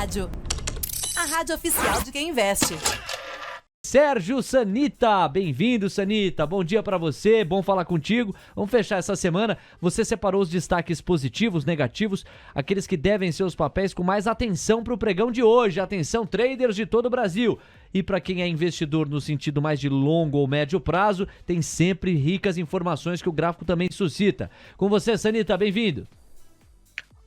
Rádio. A rádio oficial de quem investe. Sérgio Sanita, bem-vindo, Sanita, bom dia pra você, bom falar contigo. Vamos fechar essa semana. Você separou os destaques positivos, negativos, aqueles que devem ser os papéis com mais atenção pro pregão de hoje. Atenção, traders de todo o Brasil. E para quem é investidor no sentido mais de longo ou médio prazo, tem sempre ricas informações que o gráfico também suscita. Com você, Sanita, bem-vindo.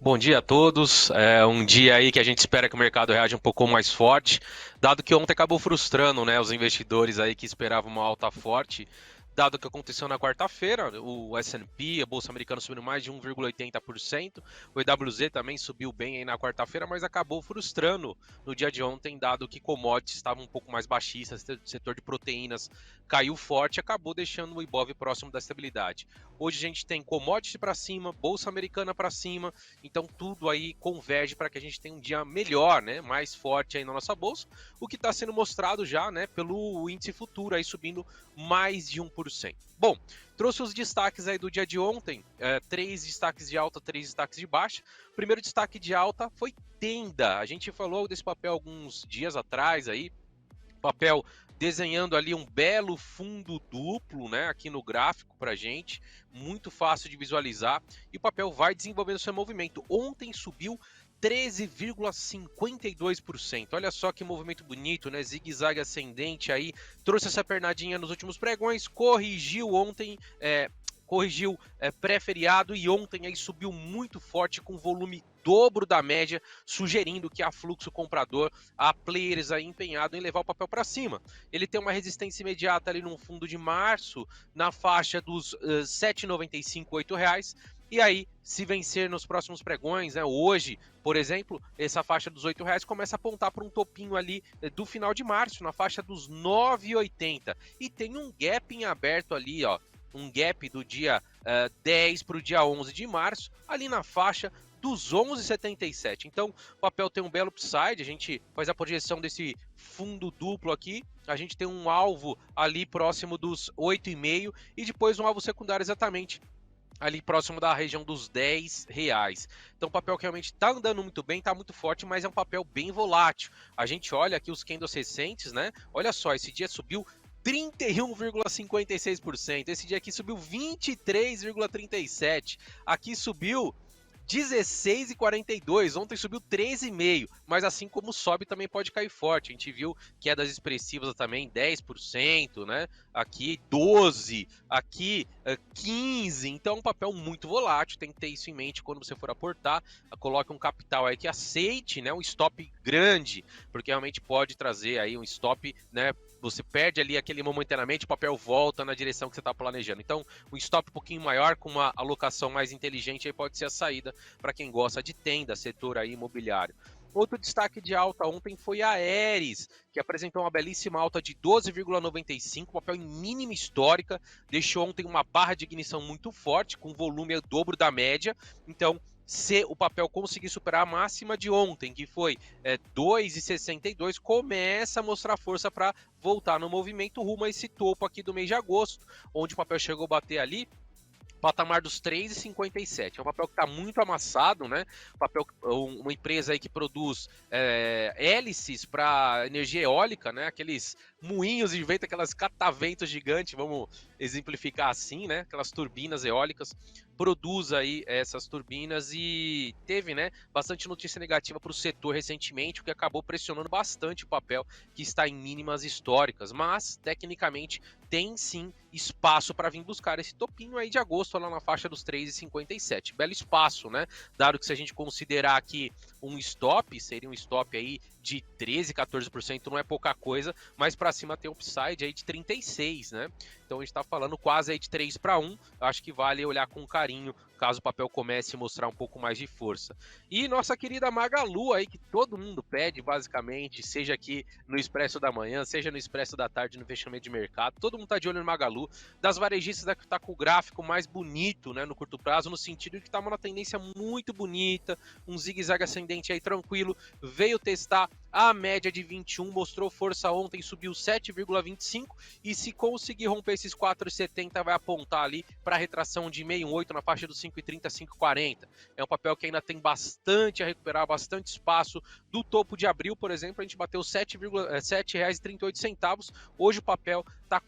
Bom dia a todos, é um dia aí que a gente espera que o mercado reaja um pouco mais forte, dado que ontem acabou frustrando, né, os investidores aí que esperavam uma alta forte, dado o que aconteceu na quarta-feira, o S&P, a Bolsa Americana subindo mais de 1,80%, o EWZ também subiu bem aí na quarta-feira, mas acabou frustrando no dia de ontem, dado que commodities estavam um pouco mais baixistas, o setor de proteínas caiu forte, acabou deixando o Ibov próximo da estabilidade. Hoje a gente tem commodities para cima, Bolsa Americana para cima, então tudo aí converge para que a gente tenha um dia melhor, né, mais forte aí na nossa bolsa, o que está sendo mostrado já, né, pelo índice futuro aí subindo mais de 1%. Bom, trouxe os destaques aí do dia de ontem, 3 destaques de alta, 3 destaques de baixa. O primeiro destaque de alta foi Tenda. A gente falou desse papel alguns dias atrás aí, papel desenhando ali um belo fundo duplo, né, aqui no gráfico pra gente, muito fácil de visualizar, e o papel vai desenvolvendo seu movimento. Ontem subiu 13,52%. Olha só que movimento bonito, né? Zigue-zague ascendente aí. Trouxe essa pernadinha nos últimos pregões, corrigiu ontem, pré-feriado e ontem aí subiu muito forte com volume dobro da média, sugerindo que há fluxo comprador, há players aí empenhado em levar o papel para cima. Ele tem uma resistência imediata ali no fundo de março, na faixa dos R$ 7,95, R$ 8,00. E aí, se vencer nos próximos pregões, né, hoje, por exemplo, essa faixa dos R$ 8,00 começa a apontar para um topinho ali do final de março, na faixa dos R$ 9,80. E tem um gap em aberto ali, ó, um gap do dia 10 para o dia 11 de março, ali na faixa dos 11,77. Então, o papel tem um belo upside, a gente faz a projeção desse fundo duplo aqui, a gente tem um alvo ali próximo dos 8,5 e depois um alvo secundário exatamente ali próximo da região dos R$ 10. Então o papel que realmente está andando muito bem, está muito forte, mas é um papel bem volátil. A gente olha aqui os candles recentes, né? Olha só, esse dia subiu 31,56%. Esse dia aqui subiu 23,37%. Aqui subiu 16,42, ontem subiu 13,5, mas assim como sobe também pode cair forte. A gente viu quedas expressivas também, 10%, né? Aqui 12%, aqui 15%. Então é um papel muito volátil, tem que ter isso em mente quando você for aportar. Coloque um capital aí que aceite, né, um stop grande, porque realmente pode trazer aí um stop, né? Você perde ali aquele momentaneamente, o papel volta na direção que você está planejando. Então, um stop um pouquinho maior, com uma alocação mais inteligente, aí pode ser a saída para quem gosta de tenda, setor aí imobiliário. Outro destaque de alta ontem foi a Aeris, que apresentou uma belíssima alta de 12,95, papel em mínima histórica, deixou ontem uma barra de ignição muito forte, com volume o dobro da média. Então, se o papel conseguir superar a máxima de ontem, que foi 2,62, começa a mostrar força para voltar no movimento rumo a esse topo aqui do mês de agosto, onde o papel chegou a bater ali patamar dos 3,57. É um papel que está muito amassado, né? Uma empresa aí que produz hélices para energia eólica, né? Aqueles moinhos de vento, aquelas cataventos gigantes, vamos exemplificar assim, né? Aquelas turbinas eólicas. Produz aí essas turbinas e teve, né, bastante notícia negativa para o setor recentemente, o que acabou pressionando bastante o papel, que está em mínimas históricas, mas tecnicamente tem sim espaço para vir buscar esse topinho aí de agosto lá na faixa dos 3,57. Belo espaço, né? Dado que se a gente considerar aqui um stop, seria um stop aí de 13, 14%, não é pouca coisa, mas para cima tem um upside aí de 36, né? Então a gente está falando quase aí de 3-1, acho que vale olhar com carinho, caso o papel comece a mostrar um pouco mais de força. E nossa querida Magalu aí, que todo mundo pede basicamente, seja aqui no Expresso da Manhã, seja no Expresso da Tarde, no fechamento de mercado, todo mundo tá de olho no Magalu, das varejistas que tá com o gráfico mais bonito, né, no curto prazo, no sentido de que tá uma tendência muito bonita, um zigue-zague ascendente aí tranquilo, veio testar A média de 21 mostrou força ontem, subiu 7,25 e se conseguir romper esses 4,70 vai apontar ali para retração de 6,8 na faixa dos 5,30, 5,40. É um papel que ainda tem bastante a recuperar, bastante espaço. Do topo de abril, por exemplo, a gente bateu R$ 7,38. Hoje o papel está R$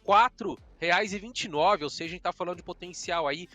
4,29, ou seja, a gente está falando de potencial aí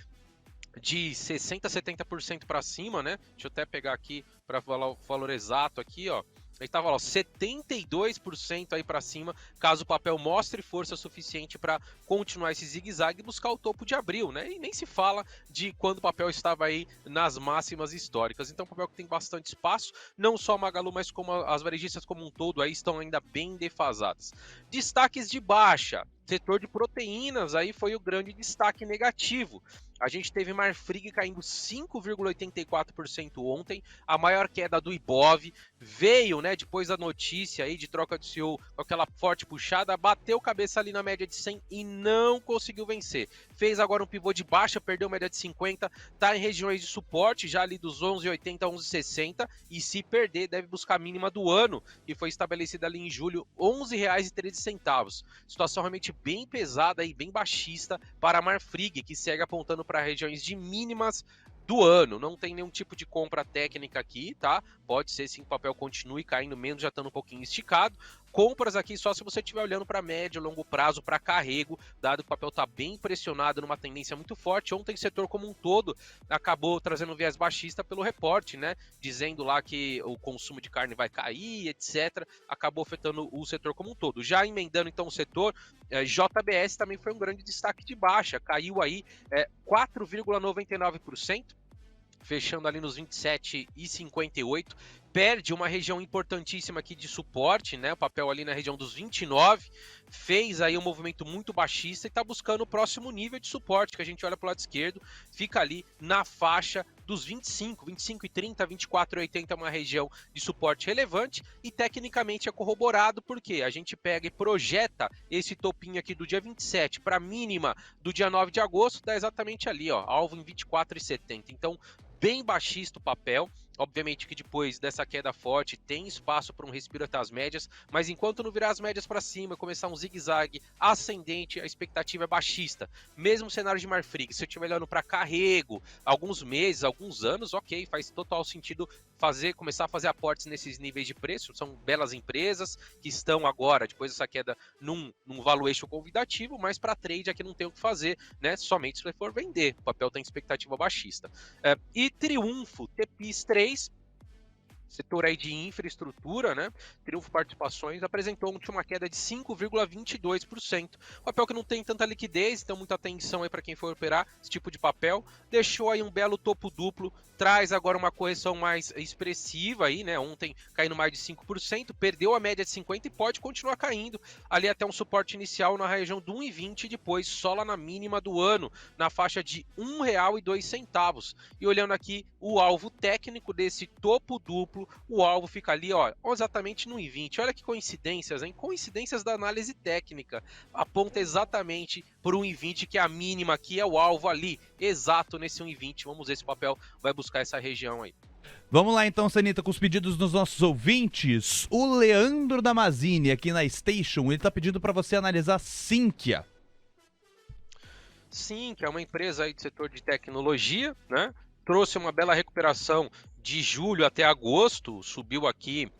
de 60% a 70% para cima, né? Deixa eu até pegar aqui para falar o valor exato aqui, ó. A gente tava, ó, 72% aí para cima, caso o papel mostre força suficiente para continuar esse zigue-zague e buscar o topo de abril, né? E nem se fala de quando o papel estava aí nas máximas históricas. Então, um papel que tem bastante espaço, não só a Magalu, mas como as varejistas como um todo aí estão ainda bem defasadas. Destaques de baixa. Setor de proteínas aí foi o grande destaque negativo. A gente teve Marfrig caindo 5,84% ontem, a maior queda do Ibov, veio, né, depois da notícia aí de troca de CEO com aquela forte puxada, bateu cabeça ali na média de 100 e não conseguiu vencer. Fez agora um pivô de baixa, perdeu média de 50, tá em regiões de suporte, já ali dos 11,80 a 11,60 e se perder deve buscar a mínima do ano, que foi estabelecida ali em julho, R$ 11,13. Situação realmente bem pesada e bem baixista para a Marfrig, que segue apontando para regiões de mínimas do ano. Não tem nenhum tipo de compra técnica aqui, tá? Pode ser sim que o papel continue caindo menos, já estando um pouquinho esticado. Compras aqui só se você estiver olhando para médio, longo prazo, para carrego, dado que o papel está bem pressionado numa tendência muito forte. Ontem o setor como um todo acabou trazendo um viés baixista pelo reporte, né? Dizendo lá que o consumo de carne vai cair, etc. Acabou afetando o setor como um todo. Já emendando então o setor, JBS também foi um grande destaque de baixa, caiu aí 4,99%. Fechando ali nos 27,58, perde uma região importantíssima aqui de suporte, né? O papel ali na região dos 29, fez aí um movimento muito baixista e está buscando o próximo nível de suporte, que a gente olha para o lado esquerdo, fica ali na faixa dos 25, 25,30, 24,80 é uma região de suporte relevante e tecnicamente é corroborado porque a gente pega e projeta esse topinho aqui do dia 27 para a mínima do dia 9 de agosto, dá exatamente ali, ó, alvo em 24,70. Então, bem baixista o papel, obviamente que depois dessa queda forte tem espaço para um respiro até as médias, mas enquanto não virar as médias para cima, começar um zigue-zague ascendente, a expectativa é baixista. Mesmo cenário de Marfrig, se eu estiver olhando para carrego, alguns meses, alguns anos, ok, faz total sentido começar a fazer aportes nesses níveis de preço, são belas empresas que estão agora, depois dessa queda, num valuation convidativo, mas para trade aqui não tem o que fazer, né? Somente se você for vender, o papel tem expectativa baixista. E Triunfo, TPIS 3, setor aí de infraestrutura, né? Triunfo Participações apresentou ontem uma queda de 5,22%. Papel que não tem tanta liquidez, então muita atenção aí para quem for operar esse tipo de papel. Deixou aí um belo topo duplo, traz agora uma correção mais expressiva aí, né? Ontem caindo mais de 5%, perdeu a média de 50 e pode continuar caindo ali até um suporte inicial na região do 1,20 e depois só lá na mínima do ano, na faixa de R$ 1,02. E olhando aqui o alvo técnico desse topo duplo, o alvo fica ali, ó, exatamente no 1,20. Olha que coincidências, hein? Coincidências da análise técnica. Aponta exatamente por 1,20, que é a mínima aqui, é o alvo ali, exato nesse 1,20. Vamos ver se o papel vai buscar essa região aí. Vamos lá então, Sanita, com os pedidos dos nossos ouvintes. O Leandro Damasini, aqui na Station, ele tá pedindo para você analisar Sinqia. Sinqia é uma empresa aí do setor de tecnologia, né? Trouxe uma bela recuperação de julho até agosto, subiu aqui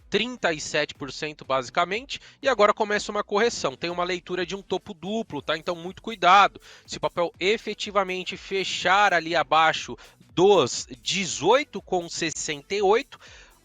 37% basicamente, e agora começa uma correção. Tem uma leitura de um topo duplo, tá? Então muito cuidado. Se o papel efetivamente fechar ali abaixo dos 18,68,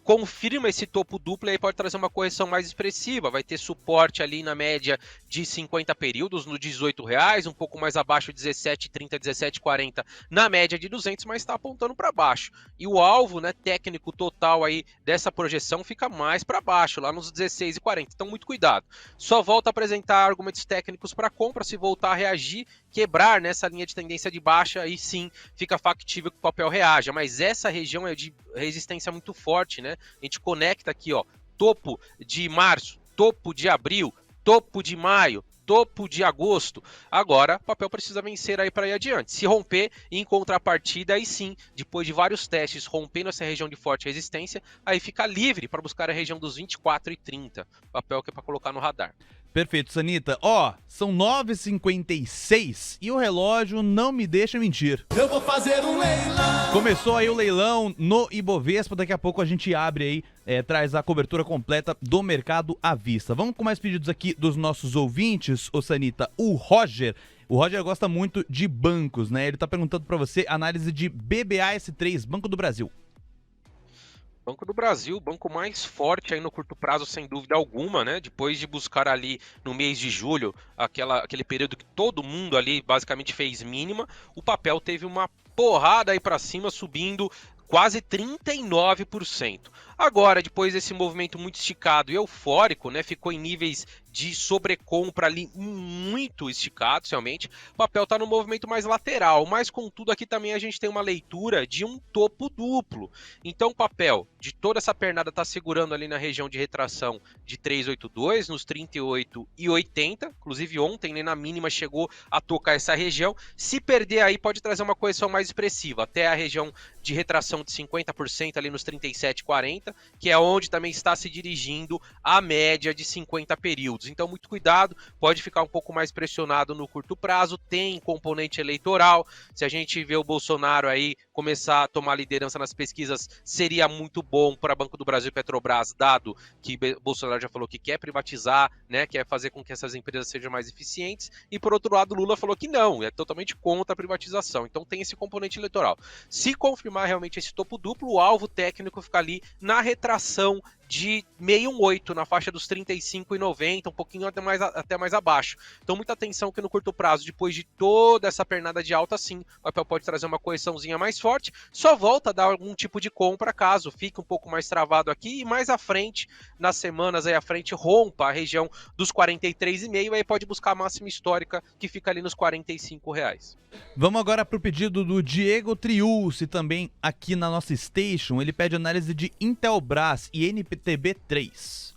confirma esse topo duplo e aí pode trazer uma correção mais expressiva. Vai ter suporte ali na média de 50 períodos, no R$18, um pouco mais abaixo, 17,30, 17,40 na média de 200, mas está apontando para baixo. E o alvo, né, técnico total aí dessa projeção fica mais para baixo, lá nos 16,40. Então muito cuidado. Só volta a apresentar argumentos técnicos para compra se voltar a reagir, quebrar nessa linha de tendência de baixa, aí sim fica factível que o papel reaja. Mas essa região é de resistência muito forte, né? A gente conecta aqui, ó, topo de março, topo de abril, topo de maio, topo de agosto. Agora, o papel precisa vencer aí para ir adiante. Se romper, em contrapartida, aí sim, depois de vários testes, rompendo essa região de forte resistência, aí fica livre para buscar a região dos 24,30. Papel que é para colocar no radar. Perfeito, Sanita. Ó, são 9h56 e o relógio não me deixa mentir. Eu vou fazer um leilão. Começou aí o leilão no Ibovespa, daqui a pouco a gente abre aí, traz a cobertura completa do mercado à vista. Vamos com mais pedidos aqui dos nossos ouvintes, ô Sanita. O Roger gosta muito de bancos, né? Ele tá perguntando pra você análise de BBAS3, Banco do Brasil. Banco do Brasil, o banco mais forte aí no curto prazo, sem dúvida alguma, né? Depois de buscar ali no mês de julho, aquele período que todo mundo ali basicamente fez mínima, o papel teve uma porrada aí para cima, subindo quase 39%. Agora, depois desse movimento muito esticado e eufórico, né, ficou em níveis de sobrecompra ali muito esticados, realmente. O papel está no movimento mais lateral, mas contudo aqui também a gente tem uma leitura de um topo duplo. Então o papel de toda essa pernada está segurando ali na região de retração de 382, nos 38,80. Inclusive ontem, né, na mínima, chegou a tocar essa região. Se perder aí, pode trazer uma correção mais expressiva, até a região de retração de 50% ali nos 37,40, que é onde também está se dirigindo a média de 50 períodos. Então, muito cuidado, pode ficar um pouco mais pressionado no curto prazo, tem componente eleitoral. Se a gente vê o Bolsonaro aí começar a tomar liderança nas pesquisas, seria muito bom para Banco do Brasil e Petrobras, dado que Bolsonaro já falou que quer privatizar, né, quer fazer com que essas empresas sejam mais eficientes, e por outro lado, Lula falou que não, é totalmente contra a privatização. Então tem esse componente eleitoral. Se confirmar realmente esse topo duplo, o alvo técnico fica ali na retração de 618, na faixa dos 35,90, um pouquinho até mais abaixo. Então muita atenção que no curto prazo, depois de toda essa pernada de alta, sim, o papel pode trazer uma correçãozinha mais forte, só volta a dar algum tipo de compra caso fique um pouco mais travado aqui e mais à frente, nas semanas aí à frente, rompa a região dos 43,5, aí pode buscar a máxima histórica que fica ali nos R$45. Vamos agora para o pedido do Diego Triulci, também aqui na nossa station. Ele pede análise de Intelbras e NPTB3.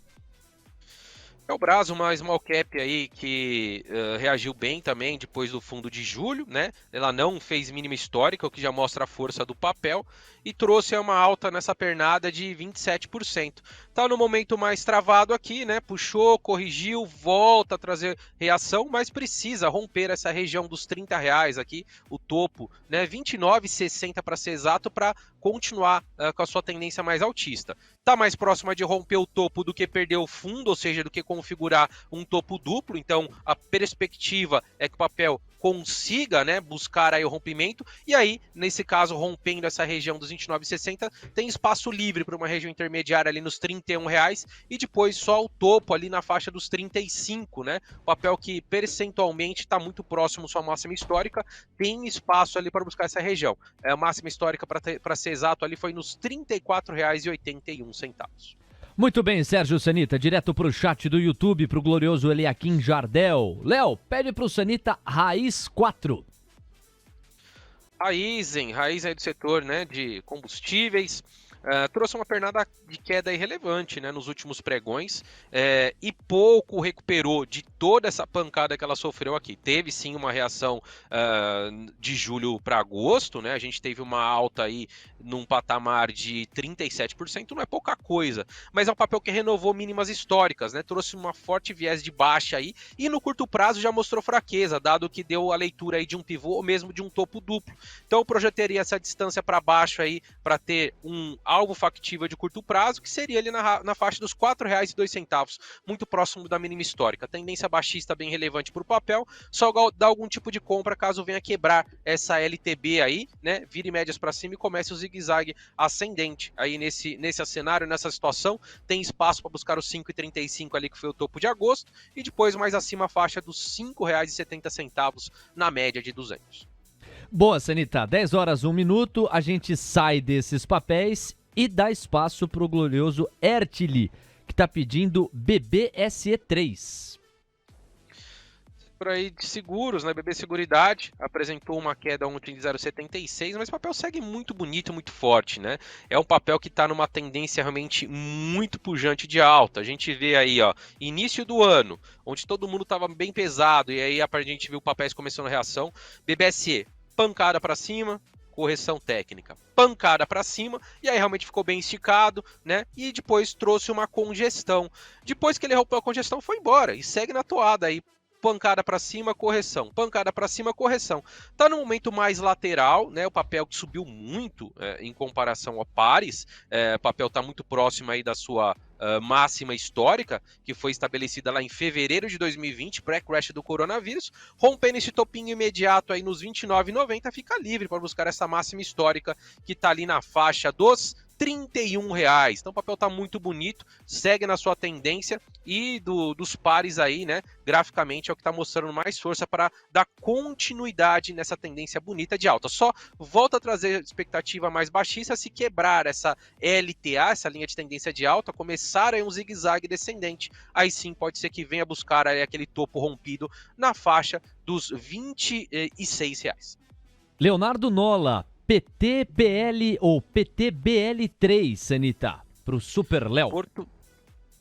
Intelbras, uma small cap aí que reagiu bem também depois do fundo de julho, né? Ela não fez mínima histórica, o que já mostra a força do papel, e trouxe uma alta nessa pernada de 27%. Tá no momento mais travado aqui, né? Puxou, corrigiu, volta a trazer reação, mas precisa romper essa região dos R$30 aqui, o topo, né? 29,60 para ser exato, para continuar com a sua tendência mais altista. Tá mais próxima de romper o topo do que perder o fundo, ou seja, do que configurar um topo duplo. Então a perspectiva é que o papel consiga, né, buscar aí o rompimento, e aí, nesse caso, rompendo essa região dos 29,60, tem espaço livre para uma região intermediária ali nos R$31, e depois só o topo ali na faixa dos 35, né, papel que percentualmente está muito próximo à sua máxima histórica, tem espaço ali para buscar essa região. A máxima histórica, para ser exato, ali foi nos R$34,81. Muito bem, Sérgio Sanita, direto pro chat do YouTube, pro glorioso Eliakim Jardel. Léo, pede pro Sanita Raiz 4. Raiz aí do setor, né, de combustíveis, trouxe uma pernada de queda irrelevante, né, nos últimos pregões, e pouco recuperou de toda essa pancada que ela sofreu aqui. Teve sim uma reação de julho para agosto, né, a gente teve uma alta aí num patamar de 37%, não é pouca coisa, mas é um papel que renovou mínimas históricas, né, trouxe uma forte viés de baixa aí, e no curto prazo já mostrou fraqueza, dado que deu a leitura aí de um pivô ou mesmo de um topo duplo. Então eu projetaria essa distância para baixo aí para ter um alvo factível de curto prazo, que seria ali na faixa dos R$4,02, muito próximo da mínima histórica. Tendência baixista bem relevante para o papel, só dá algum tipo de compra caso venha quebrar essa LTB aí, né, vire médias para cima e comece o zigue-zague ascendente. Aí nesse cenário, nessa situação, tem espaço para buscar os 5,35 ali, que foi o topo de agosto, e depois mais acima a faixa dos R$5,70 na média de 200. Boa, Sanita, 10 horas, 1 minuto, a gente sai desses papéis e dá espaço pro glorioso Ertili, que tá pedindo BBSE3. por aí de seguros, né? BB Seguridade apresentou uma queda ontem de 0,76, mas o papel segue muito bonito, muito forte, né? É um papel que está numa tendência realmente muito pujante de alta. A gente vê aí, ó, início do ano, onde todo mundo estava bem pesado, e aí a gente viu papéis começando a reação. BBSE, pancada para cima, correção técnica, pancada para cima, e aí realmente ficou bem esticado, né? E depois trouxe uma congestão. Depois que ele rompeu a congestão, foi embora e segue na toada aí. Pancada para cima, correção. Pancada para cima, correção. Tá no momento mais lateral, né? O papel que subiu muito em comparação ao pares. O papel tá muito próximo aí da sua máxima histórica, que foi estabelecida lá em fevereiro de 2020, pré-crash do coronavírus. Rompendo esse topinho imediato aí nos 29,90, fica livre para buscar essa máxima histórica que tá ali na faixa dos R$31. Então o papel tá muito bonito, segue na sua tendência e dos pares aí, né, graficamente é o que tá mostrando mais força para dar continuidade nessa tendência bonita de alta. Só volta a trazer expectativa mais baixista se quebrar essa LTA, essa linha de tendência de alta, começar aí um zigue-zague descendente. Aí sim pode ser que venha buscar aí aquele topo rompido na faixa dos R$26. Leonardo Nola, PTBL ou PTBL3, Sanita, pro Super Léo.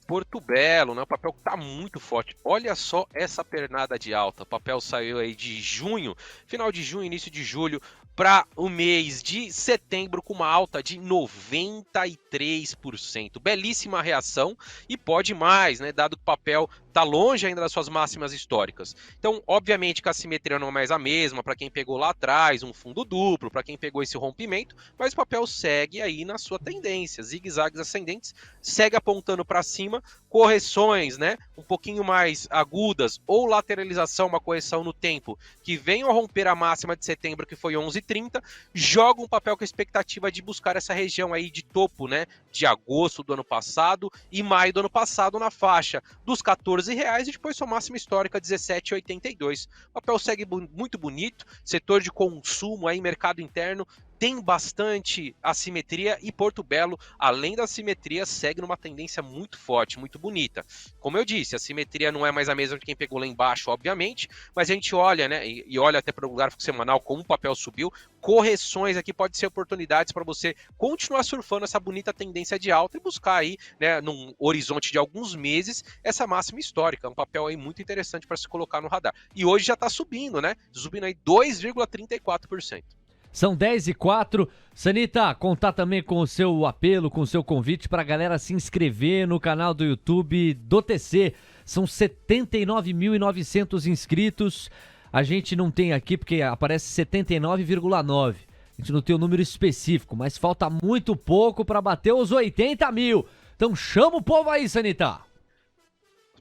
Porto Belo, né? O papel que tá muito forte. Olha só essa pernada de alta. O papel saiu aí de junho, final de junho, início de julho, para o mês de setembro com uma alta de 93%. Belíssima reação e pode mais, né? Dado que o papel está longe ainda das suas máximas históricas. Então, obviamente que a simetria não é mais a mesma para quem pegou lá atrás, um fundo duplo, para quem pegou esse rompimento, mas o papel segue aí na sua tendência, zigue-zagues ascendentes, segue apontando para cima, correções, né, um pouquinho mais agudas ou lateralização, uma correção no tempo, que venham a romper a máxima de setembro, que foi 11,30, joga um papel com a expectativa de buscar essa região aí de topo, né, de agosto do ano passado e maio do ano passado na faixa dos R$14 e depois sua máxima histórica 17,82. O papel segue muito bonito, setor de consumo aí, mercado interno, tem bastante assimetria e Porto Belo, além da assimetria, segue numa tendência muito forte, muito bonita. Como eu disse, a simetria não é mais a mesma de quem pegou lá embaixo, obviamente, mas a gente olha, né, e olha até para o gráfico semanal como o papel subiu, correções aqui pode ser oportunidades para você continuar surfando essa bonita tendência de alta e buscar aí, né, num horizonte de alguns meses, essa máxima histórica, um papel aí muito interessante para se colocar no radar. E hoje já está subindo, né, subindo aí 2,34%. São 10h04. Sanita, contar também com o seu apelo, com o seu convite para a galera se inscrever no canal do YouTube do TC. São 79.900 inscritos. A gente não tem aqui porque aparece 79,9. A gente não tem o número específico, mas falta muito pouco para bater os 80 mil. Então chama o povo aí, Sanita.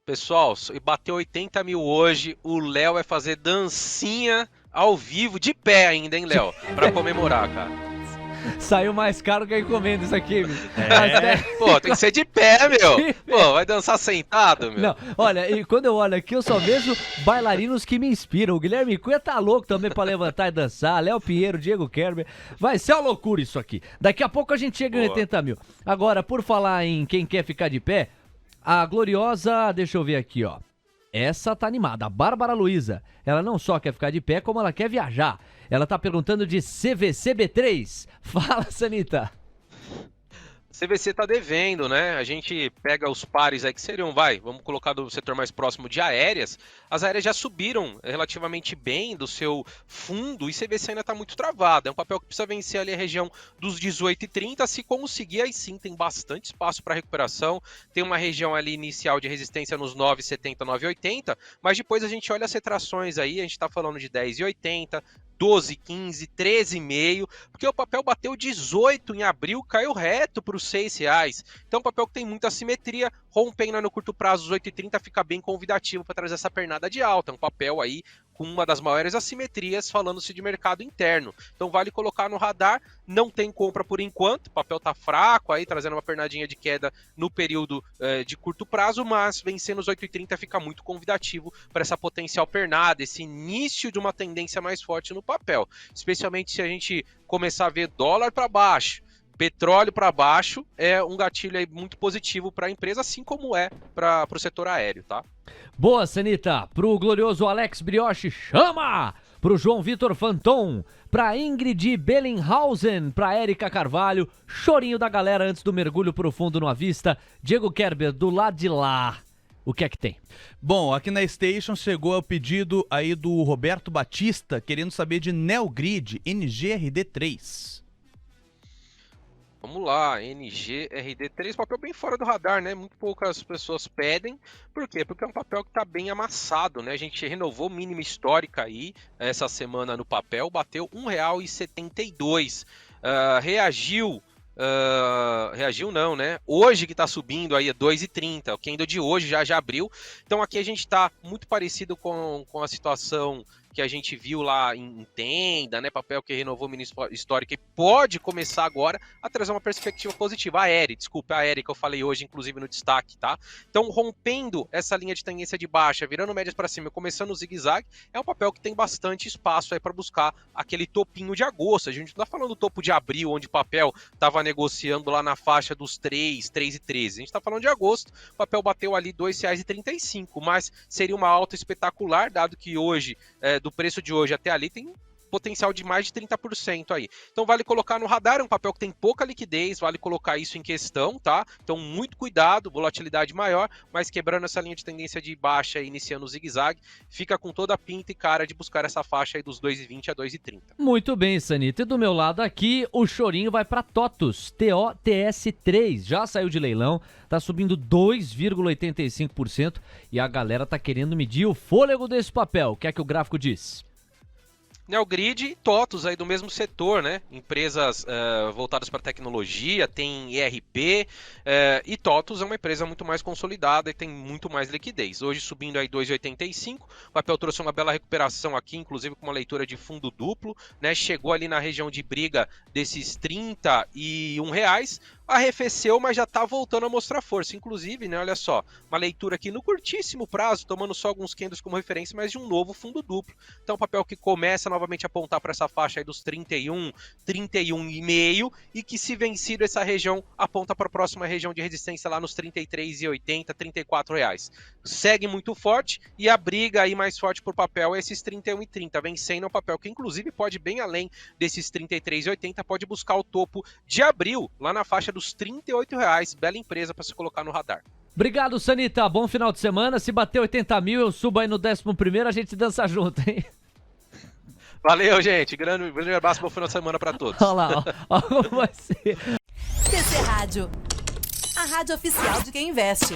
Pessoal, bateu 80 mil hoje, o Léo vai fazer dancinha ao vivo, de pé ainda, hein, Léo? Pra comemorar, cara. Saiu mais caro que a encomenda isso aqui. Pô, tem que ser de pé, meu. Pô, vai dançar sentado, meu. Não, olha, e quando eu olho aqui, eu só vejo bailarinos que me inspiram. O Guilherme Cunha tá louco também pra levantar e dançar. Léo Pinheiro, Diego Kerber. Vai ser uma loucura isso aqui. Daqui a pouco a gente chega em 80 mil. Agora, por falar em quem quer ficar de pé, a gloriosa, deixa eu ver aqui, ó. Essa tá animada, a Bárbara Luiza. Ela não só quer ficar de pé, como ela quer viajar. Ela tá perguntando de CVCB3. Fala, Sanita. CVC tá devendo, né? A gente pega os pares aí que seriam, vamos colocar do setor mais próximo de aéreas. As aéreas já subiram relativamente bem do seu fundo e CVC ainda tá muito travado. É um papel que precisa vencer ali a região dos 18,30. Se conseguir, aí sim tem bastante espaço para recuperação. Tem uma região ali inicial de resistência nos 9,70, 9,80. Mas depois a gente olha as retrações aí, a gente tá falando de 10,80, 12, 15, 13,5, porque o papel bateu 18 em abril, caiu reto para os R$6. Então o papel que tem muita simetria, rompendo no curto prazo os 8,30, fica bem convidativo para trazer essa pernada de alta. É um papel aí com uma das maiores assimetrias, falando-se de mercado interno. Então vale colocar no radar, não tem compra por enquanto, o papel tá fraco aí, trazendo uma pernadinha de queda no período de curto prazo, mas vencendo os 8,30 fica muito convidativo para essa potencial pernada, esse início de uma tendência mais forte no papel, especialmente se a gente começar a ver dólar para baixo, petróleo para baixo é um gatilho aí muito positivo para a empresa, assim como é para o setor aéreo, tá? Boa, Sanita. Pro glorioso Alex Brioche, chama! Pro João Vitor Fanton, pra Ingrid Bellinghausen, pra Érica Carvalho, chorinho da galera antes do mergulho profundo no Avista, Diego Kerber, do lado de lá. O que é que tem? Bom, aqui na Station chegou o pedido aí do Roberto Batista, querendo saber de Neogrid NGRD3. Vamos lá, NGRD3, papel bem fora do radar, né? Muito poucas pessoas pedem. Por quê? Porque é um papel que está bem amassado, né? A gente renovou mínima histórica aí essa semana no papel, bateu R$ 1,72. Reagiu não, né? Hoje que está subindo aí é 2,30. O candle de hoje já abriu. Então aqui a gente está muito parecido com a situação que a gente viu lá em Tenda, né? Papel que renovou mínima histórica e pode começar agora a trazer uma perspectiva positiva. A Aérea que eu falei hoje, inclusive no destaque, tá? Então, rompendo essa linha de tendência de baixa, virando médias para cima, começando o zigue-zague, é um papel que tem bastante espaço aí para buscar aquele topinho de agosto. A gente não tá falando do topo de abril, onde o papel estava negociando lá na faixa dos 3,13. A gente tá falando de agosto, o papel bateu ali R$ 2,35, mas seria uma alta espetacular, dado que hoje, do preço de hoje até ali, tem potencial de mais de 30% aí. Então vale colocar no radar, é um papel que tem pouca liquidez, vale colocar isso em questão, tá? Então muito cuidado, volatilidade maior, mas quebrando essa linha de tendência de baixa e iniciando o zigue-zague, fica com toda a pinta e cara de buscar essa faixa aí dos 2,20 a 2,30. Muito bem, Sanita. E do meu lado aqui, o chorinho vai para TOTUS, TOTS3, já saiu de leilão, tá subindo 2,85% e a galera tá querendo medir o fôlego desse papel. O que é que o gráfico diz? Neogrid e TOTUS aí do mesmo setor, né? Empresas voltadas para tecnologia, tem ERP, e TOTUS é uma empresa muito mais consolidada e tem muito mais liquidez. Hoje subindo aí 2,85, o papel trouxe uma bela recuperação aqui, inclusive com uma leitura de fundo duplo, né? Chegou ali na região de briga desses R$31, arrefeceu, mas já está voltando a mostrar força. Inclusive, né, olha só, uma leitura aqui no curtíssimo prazo, tomando só alguns candles como referência, mas de um novo fundo duplo. Então, papel que começa novamente a apontar para essa faixa aí dos 31, 31,5 e que, se vencido essa região, aponta para a próxima região de resistência lá nos 33,80, R$34. Segue muito forte e a briga aí mais forte por papel é esses 31,30, vencendo o papel que, inclusive, pode bem além desses 33,80, pode buscar o topo de abril, lá na faixa dos R$38, bela empresa para se colocar no radar. Obrigado, Sanita, bom final de semana, se bater 80 mil eu subo aí no 11º, a gente dança junto, hein? Valeu, gente, grande abraço, bom final de semana para todos. Olha lá, ó como vai ser. TC Rádio, a rádio oficial de quem investe.